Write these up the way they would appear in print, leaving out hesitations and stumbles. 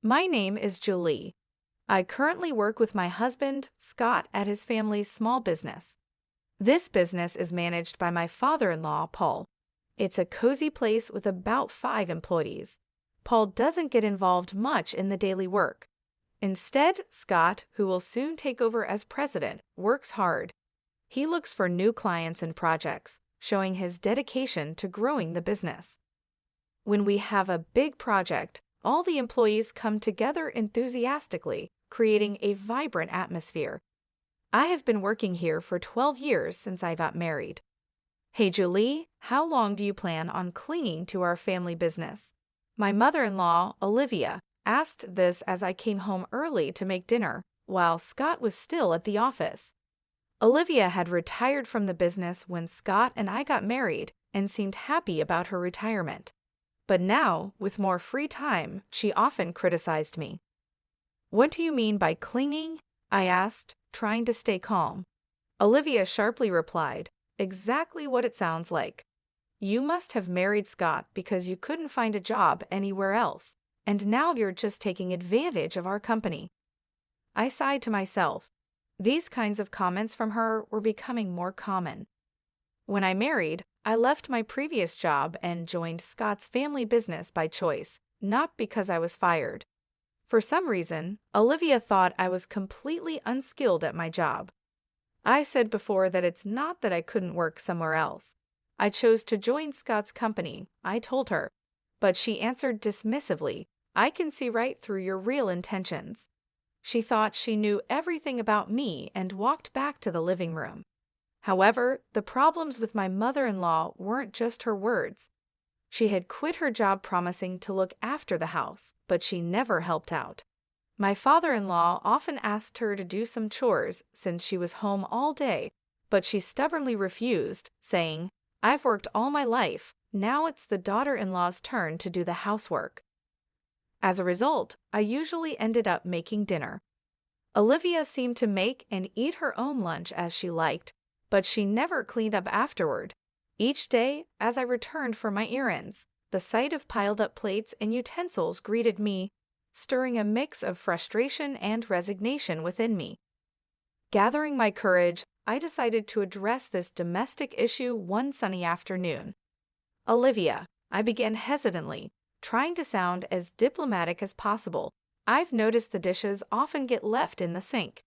My name is Julie. I currently work with my husband, Scott, at his family's small business. This business is managed by my father-in-law, Paul. It's a cozy place with about 5 employees. Paul doesn't get involved much in the daily work. Instead, Scott, who will soon take over as president, works hard. He looks for new clients and projects, showing his dedication to growing the business. When we have a big project, all the employees come together enthusiastically, creating a vibrant atmosphere. I have been working here for 12 years since I got married. Hey Julie, how long do you plan on clinging to our family business? My mother-in-law, Olivia, asked this as I came home early to make dinner, while Scott was still at the office. Olivia had retired from the business when Scott and I got married and seemed happy about her retirement. But now, with more free time, she often criticized me. "What do you mean by clinging?" I asked, trying to stay calm. Olivia sharply replied, "Exactly what it sounds like. You must have married Scott because you couldn't find a job anywhere else, and now you're just taking advantage of our company." I sighed to myself. These kinds of comments from her were becoming more common. When I married, I left my previous job and joined Scott's family business by choice, not because I was fired. For some reason, Olivia thought I was completely unskilled at my job. I said before that it's not that I couldn't work somewhere else. I chose to join Scott's company, I told her. But she answered dismissively, "I can see right through your real intentions." She thought she knew everything about me and walked back to the living room. However, the problems with my mother-in-law weren't just her words. She had quit her job promising to look after the house, but she never helped out. My father-in-law often asked her to do some chores since she was home all day, but she stubbornly refused, saying, "I've worked all my life, now it's the daughter-in-law's turn to do the housework." As a result, I usually ended up making dinner. Olivia seemed to make and eat her own lunch as she liked, but she never cleaned up afterward. Each day, as I returned for my errands, the sight of piled-up plates and utensils greeted me, stirring a mix of frustration and resignation within me. Gathering my courage, I decided to address this domestic issue one sunny afternoon. "Olivia," I began hesitantly, trying to sound as diplomatic as possible, "I've noticed the dishes often get left in the sink.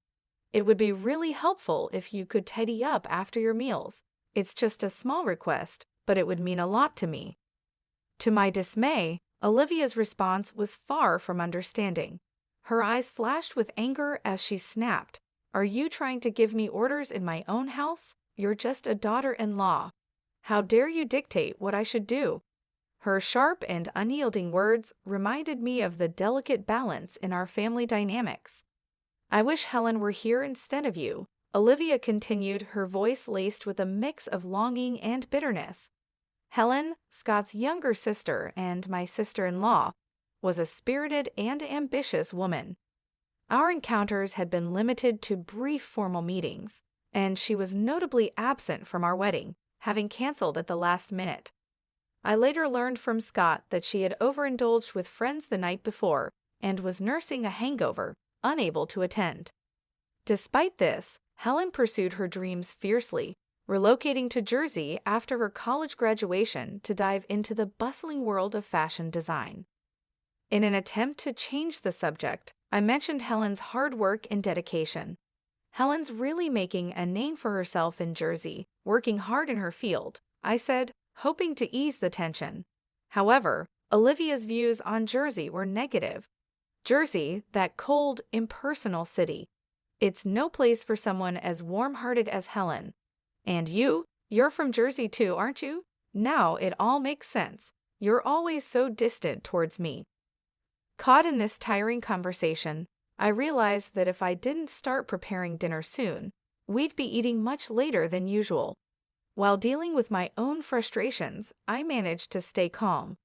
It would be really helpful if you could tidy up after your meals. It's just a small request, but it would mean a lot to me." To my dismay, Olivia's response was far from understanding. Her eyes flashed with anger as she snapped, "Are you trying to give me orders in my own house? You're just a daughter-in-law. How dare you dictate what I should do?" Her sharp and unyielding words reminded me of the delicate balance in our family dynamics. "I wish Helen were here instead of you," Olivia continued, her voice laced with a mix of longing and bitterness. Helen, Scott's younger sister and my sister-in-law, was a spirited and ambitious woman. Our encounters had been limited to brief formal meetings, and she was notably absent from our wedding, having canceled at the last minute. I later learned from Scott that she had overindulged with friends the night before and was nursing a hangover, unable to attend. Despite this, Helen pursued her dreams fiercely, relocating to Jersey after her college graduation to dive into the bustling world of fashion design. In an attempt to change the subject, I mentioned Helen's hard work and dedication. "Helen's really making a name for herself in Jersey, working hard in her field," I said, hoping to ease the tension. However, Olivia's views on Jersey were negative. Jersey, that cold, impersonal city. It's no place for someone as warm-hearted as Helen. "And you're from Jersey too, aren't you? Now it all makes sense. You're always so distant towards me." Caught in this tiring conversation, I realized that if I didn't start preparing dinner soon, we'd be eating much later than usual. While dealing with my own frustrations, I managed to stay calm.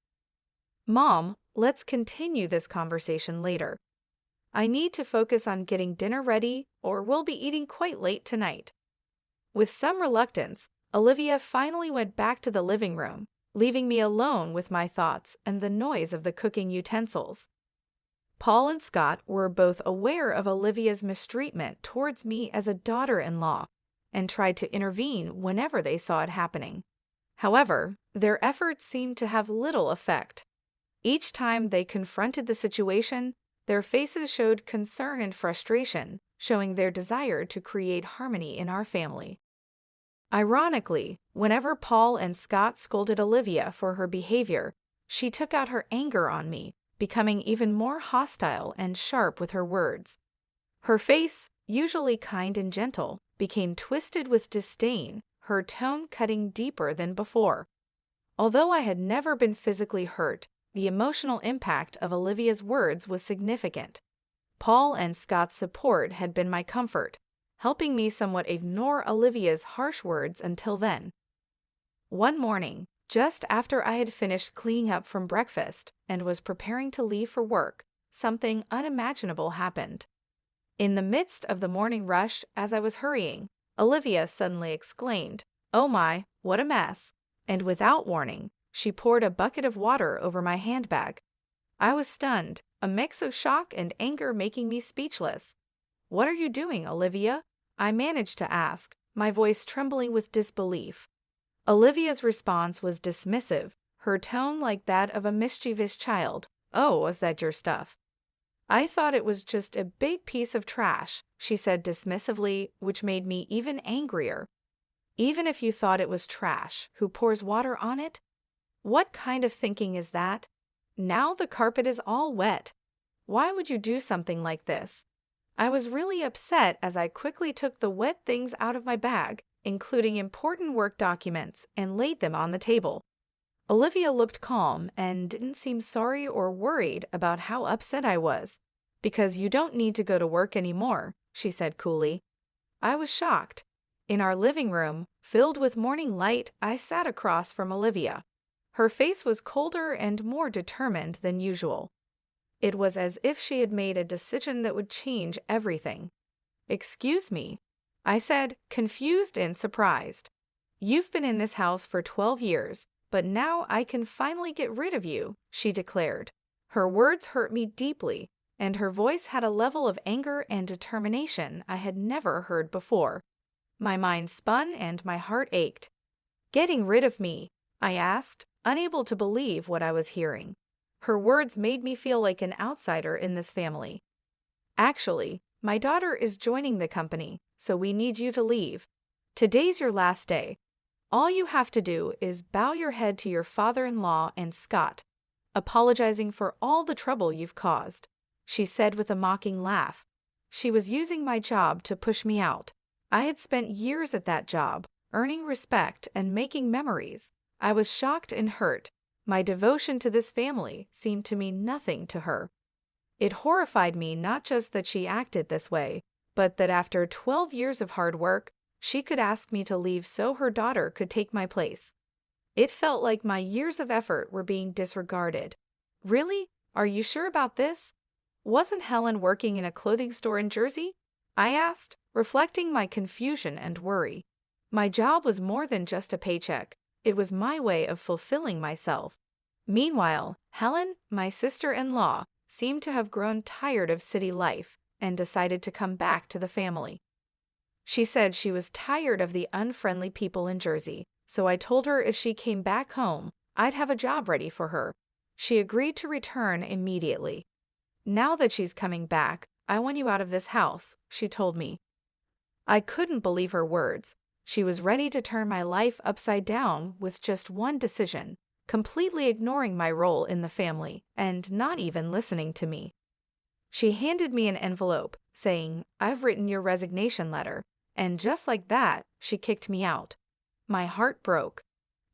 "Mom, let's continue this conversation later. I need to focus on getting dinner ready, or we'll be eating quite late tonight." With some reluctance, Olivia finally went back to the living room, leaving me alone with my thoughts and the noise of the cooking utensils. Paul and Scott were both aware of Olivia's mistreatment towards me as a daughter-in-law and tried to intervene whenever they saw it happening. However, their efforts seemed to have little effect. Each time they confronted the situation, their faces showed concern and frustration, showing their desire to create harmony in our family. Ironically, whenever Paul and Scott scolded Olivia for her behavior, she took out her anger on me, becoming even more hostile and sharp with her words. Her face, usually kind and gentle, became twisted with disdain, her tone cutting deeper than before. Although I had never been physically hurt, the emotional impact of Olivia's words was significant. Paul and Scott's support had been my comfort, helping me somewhat ignore Olivia's harsh words until then. One morning, just after I had finished cleaning up from breakfast and was preparing to leave for work, something unimaginable happened. In the midst of the morning rush, as I was hurrying, Olivia suddenly exclaimed, "Oh my, what a mess!" And without warning, she poured a bucket of water over my handbag. I was stunned, a mix of shock and anger making me speechless. "What are you doing, Olivia?" I managed to ask, my voice trembling with disbelief. Olivia's response was dismissive, her tone like that of a mischievous child. "Oh, was that your stuff?" "I thought it was just a big piece of trash," she said dismissively, which made me even angrier. "Even if you thought it was trash, who pours water on it? What kind of thinking is that? Now the carpet is all wet. Why would you do something like this?" I was really upset as I quickly took the wet things out of my bag, including important work documents, and laid them on the table. Olivia looked calm and didn't seem sorry or worried about how upset I was. "Because you don't need to go to work anymore," she said coolly. I was shocked. In our living room, filled with morning light, I sat across from Olivia. Her face was colder and more determined than usual. It was as if she had made a decision that would change everything. "Excuse me," I said, confused and surprised. "You've been in this house for 12 years, but now I can finally get rid of you," she declared. Her words hurt me deeply, and her voice had a level of anger and determination I had never heard before. My mind spun and my heart ached. "Getting rid of me?" I asked, unable to believe what I was hearing. Her words made me feel like an outsider in this family. "Actually, my daughter is joining the company, so we need you to leave. Today's your last day. All you have to do is bow your head to your father-in-law and Scott, apologizing for all the trouble you've caused," she said with a mocking laugh. She was using my job to push me out. I had spent years at that job, earning respect and making memories. I was shocked and hurt. My devotion to this family seemed to mean nothing to her. It horrified me not just that she acted this way, but that after 12 years of hard work, she could ask me to leave so her daughter could take my place. It felt like my years of effort were being disregarded. "Really? Are you sure about this? Wasn't Helen working in a clothing store in Jersey?" I asked, reflecting my confusion and worry. My job was more than just a paycheck. It was my way of fulfilling myself. Meanwhile, Helen, my sister-in-law, seemed to have grown tired of city life and decided to come back to the family. She said she was tired of the unfriendly people in Jersey, so I told her if she came back home, I'd have a job ready for her. She agreed to return immediately. "Now that she's coming back, I want you out of this house," she told me. I couldn't believe her words. She was ready to turn my life upside down with just one decision, completely ignoring my role in the family and not even listening to me. She handed me an envelope, saying, "I've written your resignation letter," and just like that, she kicked me out. My heart broke.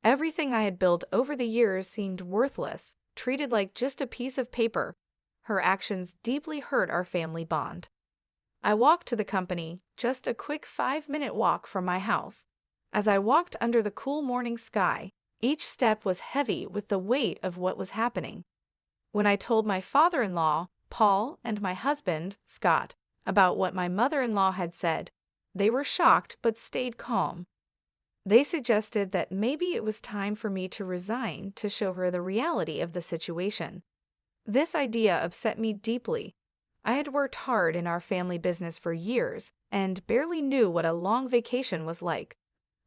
Everything I had built over the years seemed worthless, treated like just a piece of paper. Her actions deeply hurt our family bond. I walked to the company, just a quick 5-minute walk from my house. As I walked under the cool morning sky, each step was heavy with the weight of what was happening. When I told my father-in-law, Paul, and my husband, Scott, about what my mother-in-law had said, they were shocked but stayed calm. They suggested that maybe it was time for me to resign to show her the reality of the situation. This idea upset me deeply. I had worked hard in our family business for years and barely knew what a long vacation was like,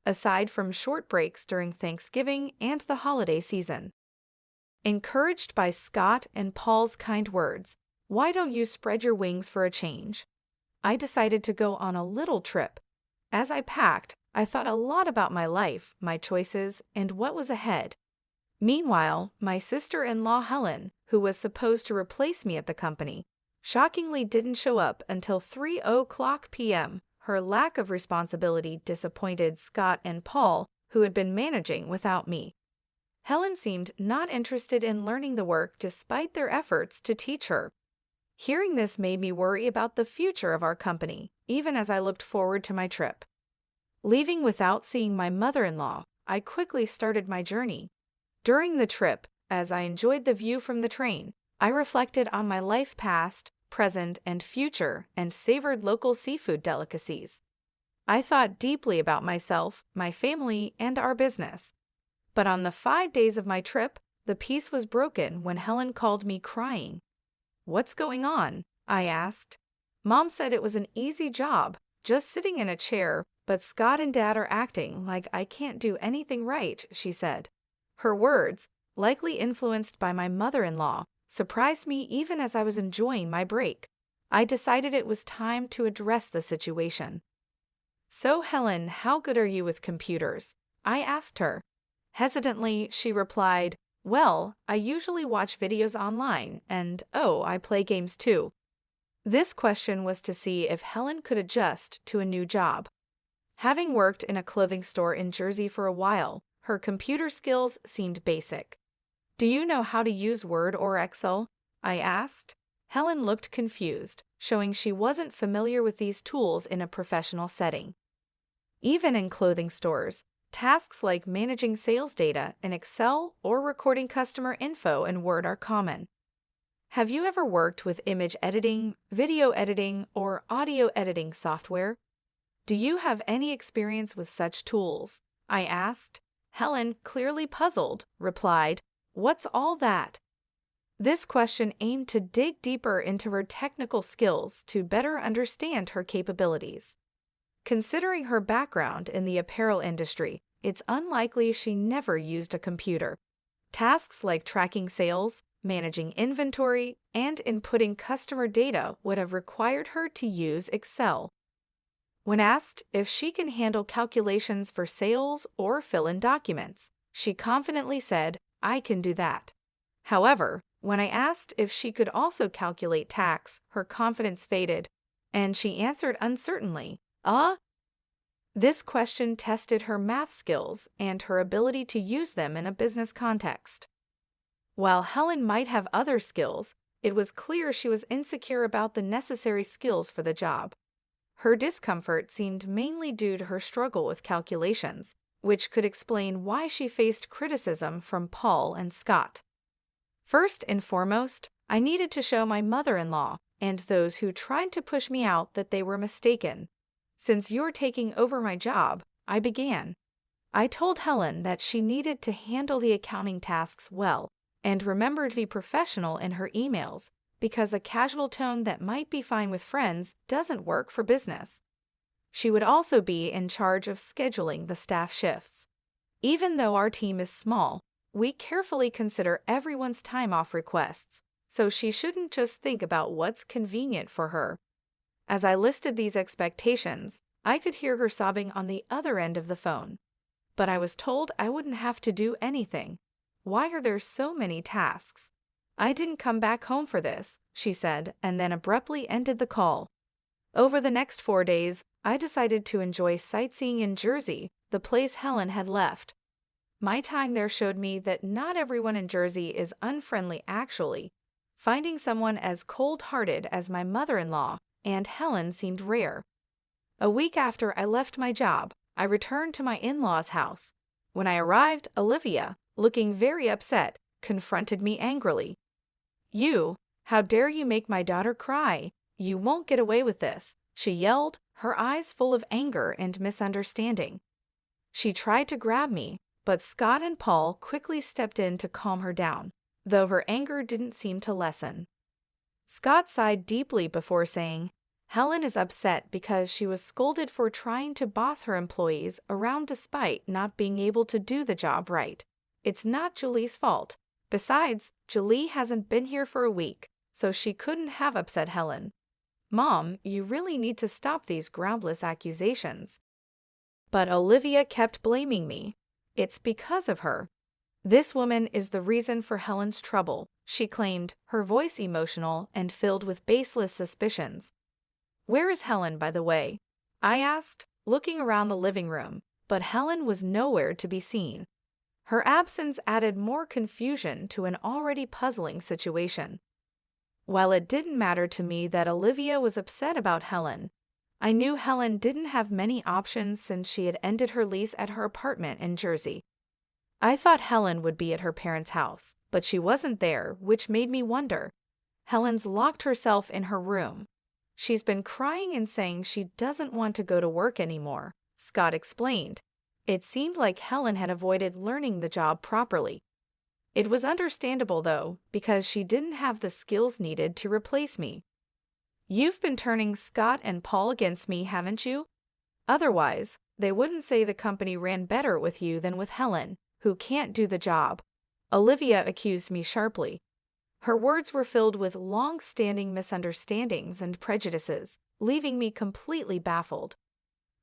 aside from short breaks during Thanksgiving and the holiday season. Encouraged by Scott and Paul's kind words, "Why don't you spread your wings for a change?" I decided to go on a little trip. As I packed, I thought a lot about my life, my choices, and what was ahead. Meanwhile, my sister-in-law Helen, who was supposed to replace me at the company, shockingly didn't show up until 3:00 p.m. Her lack of responsibility disappointed Scott and Paul, who had been managing without me. Helen seemed not interested in learning the work despite their efforts to teach her. Hearing this made me worry about the future of our company, even as I looked forward to my trip. Leaving without seeing my mother-in-law, I quickly started my journey. During the trip, as I enjoyed the view from the train, I reflected on my life past, present, and future and savored local seafood delicacies. I thought deeply about myself, my family, and our business. But on the 5 days of my trip, the peace was broken when Helen called me crying. "What's going on?" I asked. "Mom said it was an easy job, just sitting in a chair, but Scott and Dad are acting like I can't do anything right," she said. Her words, likely influenced by my mother-in-law, surprised me even as I was enjoying my break. I decided it was time to address the situation. "So, Helen, how good are you with computers?" I asked her. Hesitantly, she replied, "Well, I usually watch videos online, and I play games too." This question was to see if Helen could adjust to a new job. Having worked in a clothing store in Jersey for a while, her computer skills seemed basic. "Do you know how to use Word or Excel?" I asked. Helen looked confused, showing she wasn't familiar with these tools in a professional setting. Even in clothing stores, tasks like managing sales data in Excel or recording customer info in Word are common. Have you ever worked with image editing, video editing, or audio editing software? Do you have any experience with such tools? I asked. Helen, clearly puzzled, replied, "What's all that?" This question aimed to dig deeper into her technical skills to better understand her capabilities. Considering her background in the apparel industry, it's unlikely she never used a computer. Tasks like tracking sales, managing inventory, and inputting customer data would have required her to use Excel. When asked if she can handle calculations for sales or fill in documents, she confidently said, "I can do that." However, when I asked if she could also calculate tax, her confidence faded, and she answered uncertainly, This question tested her math skills and her ability to use them in a business context. While Helen might have other skills, it was clear she was insecure about the necessary skills for the job. Her discomfort seemed mainly due to her struggle with calculations, which could explain why she faced criticism from Paul and Scott. First and foremost, I needed to show my mother-in-law and those who tried to push me out that they were mistaken. "Since you're taking over my job," I began. I told Helen that she needed to handle the accounting tasks well and remember to be professional in her emails, because a casual tone that might be fine with friends doesn't work for business. She would also be in charge of scheduling the staff shifts. Even though our team is small, we carefully consider everyone's time off requests, so she shouldn't just think about what's convenient for her. As I listed these expectations, I could hear her sobbing on the other end of the phone. But I was told I wouldn't have to do anything. "Why are there so many tasks?" "I didn't come back home for this," she said, and then abruptly ended the call. Over the next 4 days, I decided to enjoy sightseeing in Jersey, the place Helen had left. My time there showed me that not everyone in Jersey is unfriendly actually. Finding someone as cold-hearted as my mother-in-law and Helen seemed rare. A week after I left my job, I returned to my in-laws' house. When I arrived, Olivia, looking very upset, confronted me angrily. How dare you make my daughter cry? You won't get away with this," she yelled, her eyes full of anger and misunderstanding. She tried to grab me, but Scott and Paul quickly stepped in to calm her down. though her anger didn't seem to lessen. Scott sighed deeply before saying, Helen is upset because she was scolded for trying to boss her employees around despite not being able to do the job right. It's not Julie's fault. Besides, Julie hasn't been here for a week, so she couldn't have upset Helen. Mom, you really need to stop these groundless accusations. But Olivia kept blaming me. It's because of her. This woman is the reason for Helen's trouble, she claimed, her voice emotional and filled with baseless suspicions. Where is Helen, by the way? I asked, looking around the living room, but Helen was nowhere to be seen. Her absence added more confusion to an already puzzling situation. While it didn't matter to me that Olivia was upset about Helen, I knew Helen didn't have many options since she had ended her lease at her apartment in Jersey. I thought Helen would be at her parents' house, but she wasn't there, which made me wonder. Helen's locked herself in her room. She's been crying and saying she doesn't want to go to work anymore, Scott explained. It seemed like Helen had avoided learning the job properly. It was understandable, though, because she didn't have the skills needed to replace me. You've been turning Scott and Paul against me, haven't you? Otherwise, they wouldn't say the company ran better with you than with Helen, who can't do the job. Olivia accused me sharply. Her words were filled with long-standing misunderstandings and prejudices, leaving me completely baffled.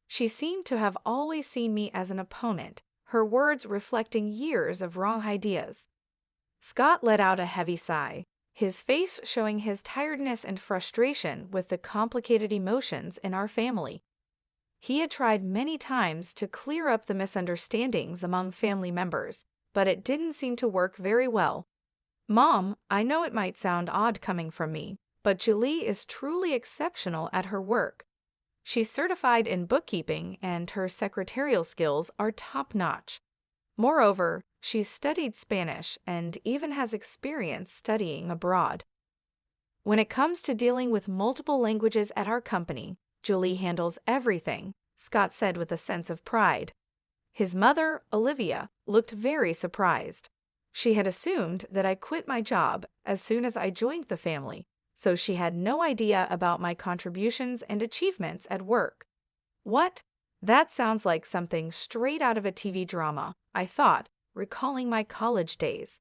She seemed to have always seen me as an opponent, her words reflecting years of wrong ideas. Scott let out a heavy sigh, his face showing his tiredness and frustration with the complicated emotions in our family. He had tried many times to clear up the misunderstandings among family members, but it didn't seem to work very well. Mom, I know it might sound odd coming from me, but Julie is truly exceptional at her work. She's certified in bookkeeping and her secretarial skills are top-notch. Moreover, she's studied Spanish and even has experience studying abroad. When it comes to dealing with multiple languages at our company, Julie handles everything, Scott said with a sense of pride. His mother, Olivia, looked very surprised. She had assumed that I quit my job as soon as I joined the family, so she had no idea about my contributions and achievements at work. What? That sounds like something straight out of a TV drama, I thought, recalling my college days.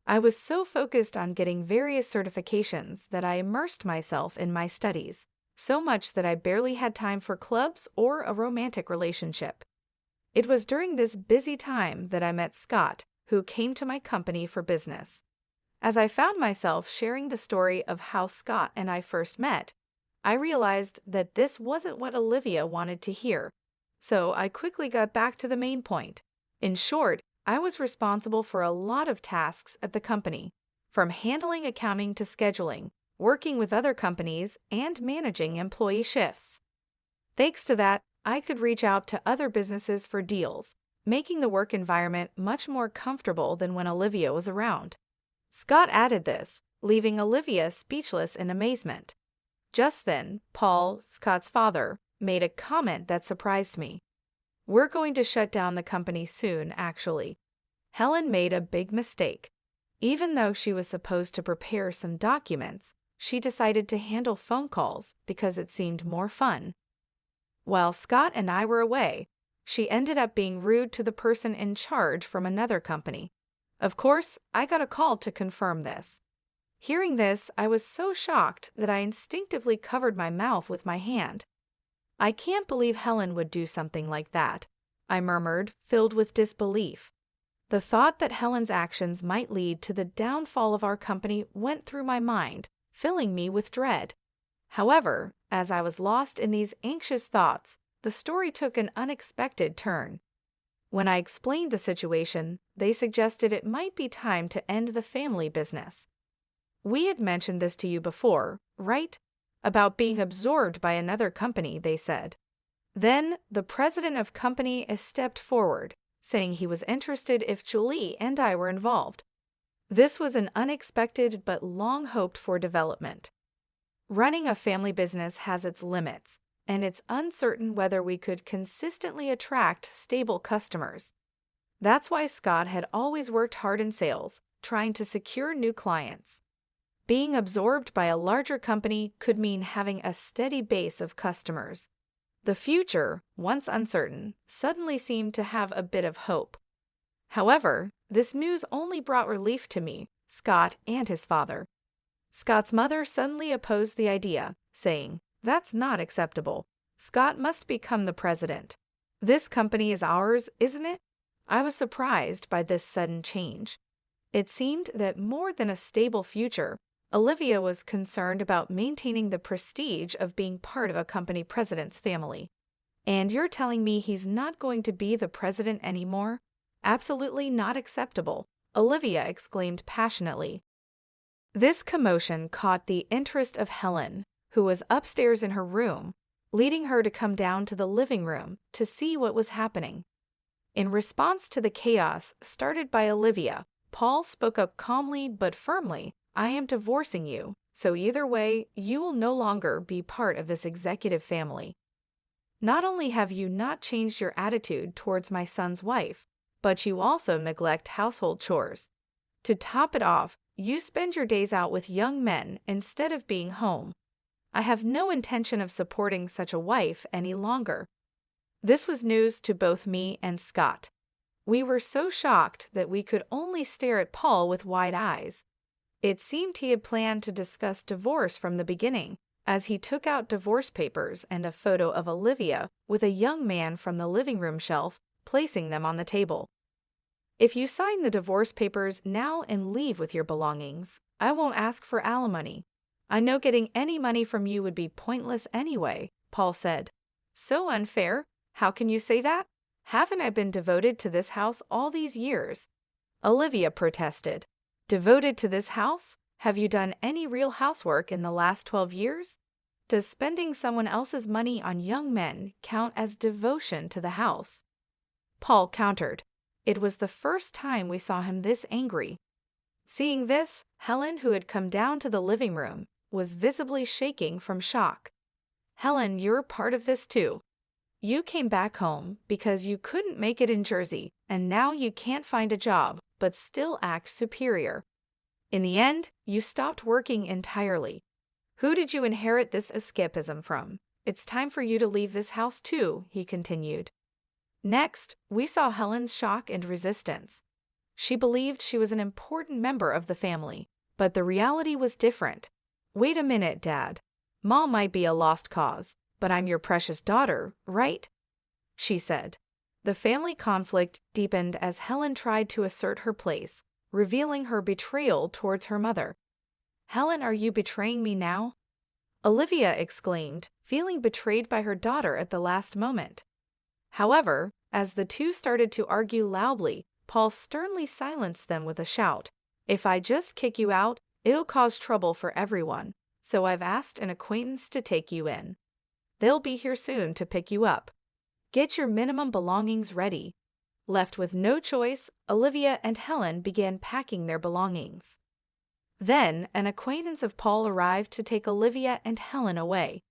I was so focused on getting various certifications that I immersed myself in my studies, so much that I barely had time for clubs or a romantic relationship. It was during this busy time that I met Scott, who came to my company for business. As I found myself sharing the story of how Scott and I first met, I realized that this wasn't what Olivia wanted to hear, so I quickly got back to the main point. In short, I was responsible for a lot of tasks at the company, from handling accounting to scheduling, working with other companies, and managing employee shifts. Thanks to that, I could reach out to other businesses for deals, making the work environment much more comfortable than when Olivia was around. Scott added this, leaving Olivia speechless in amazement. Just then, Paul, Scott's father, made a comment that surprised me. We're going to shut down the company soon, actually. Helen made a big mistake. Even though she was supposed to prepare some documents, she decided to handle phone calls because it seemed more fun. While Scott and I were away, she ended up being rude to the person in charge from another company. Of course, I got a call to confirm this. Hearing this, I was so shocked that I instinctively covered my mouth with my hand. I can't believe Helen would do something like that, I murmured, filled with disbelief. The thought that Helen's actions might lead to the downfall of our company went through my mind, filling me with dread. However, as I was lost in these anxious thoughts, the story took an unexpected turn. When I explained the situation, they suggested it might be time to end the family business. We had mentioned this to you before, right? About being absorbed by another company, they said. Then, the president of company stepped forward, saying he was interested if Julie and I were involved. This was an unexpected but long-hoped-for development. Running a family business has its limits, and it's uncertain whether we could consistently attract stable customers. That's why Scott had always worked hard in sales, trying to secure new clients. Being absorbed by a larger company could mean having a steady base of customers. The future, once uncertain, suddenly seemed to have a bit of hope. However, this news only brought relief to me, Scott, and his father. Scott's mother suddenly opposed the idea, saying, "That's not acceptable. Scott must become the president. This company is ours, isn't it?" I was surprised by this sudden change. It seemed that more than a stable future, Olivia was concerned about maintaining the prestige of being part of a company president's family. "And you're telling me he's not going to be the president anymore? Absolutely not acceptable," Olivia exclaimed passionately. This commotion caught the interest of Helen, who was upstairs in her room, leading her to come down to the living room to see what was happening. In response to the chaos started by Olivia, Paul spoke up calmly but firmly, "I am divorcing you, so either way, you will no longer be part of this executive family. Not only have you not changed your attitude towards my son's wife, but you also neglect household chores. To top it off, you spend your days out with young men instead of being home. I have no intention of supporting such a wife any longer." This was news to both me and Scott. We were so shocked that we could only stare at Paul with wide eyes. It seemed he had planned to discuss divorce from the beginning, as he took out divorce papers and a photo of Olivia with a young man from the living room shelf, placing them on the table. "If you sign the divorce papers now and leave with your belongings, I won't ask for alimony. I know getting any money from you would be pointless anyway," Paul said. "So unfair. How can you say that? Haven't I been devoted to this house all these years?" Olivia protested. "Devoted to this house? Have you done any real housework in the last 12 years? Does spending someone else's money on young men count as devotion to the house?" Paul countered. It was the first time we saw him this angry. Seeing this, Helen, who had come down to the living room, was visibly shaking from shock. "Helen, you're part of this too. You came back home because you couldn't make it in Jersey, and now you can't find a job, but still act superior. In the end, you stopped working entirely. Who did you inherit this escapism from? It's time for you to leave this house too," he continued. Next, we saw Helen's shock and resistance. She believed she was an important member of the family, but the reality was different. "Wait a minute, Dad. Mom might be a lost cause, but I'm your precious daughter, right?" she said. The family conflict deepened as Helen tried to assert her place, revealing her betrayal towards her mother. "Helen, are you betraying me now?" Olivia exclaimed, feeling betrayed by her daughter at the last moment. However, as the two started to argue loudly, Paul sternly silenced them with a shout, "If I just kick you out, it'll cause trouble for everyone, so I've asked an acquaintance to take you in. They'll be here soon to pick you up. Get your minimum belongings ready." Left with no choice, Olivia and Helen began packing their belongings. Then, an acquaintance of Paul arrived to take Olivia and Helen away.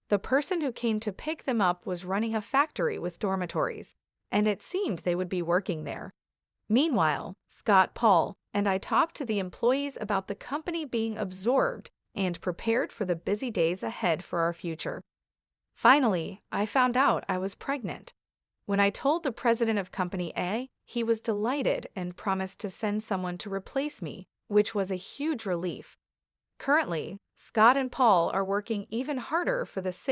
The person who came to pick them up was running a factory with dormitories, and it seemed they would be working there. Meanwhile, Scott, Paul, and I talked to the employees about the company being absorbed and prepared for the busy days ahead for our future. Finally, I found out I was pregnant. When I told the president of Company A, he was delighted and promised to send someone to replace me, which was a huge relief. Currently, Scott and Paul are working even harder for the sake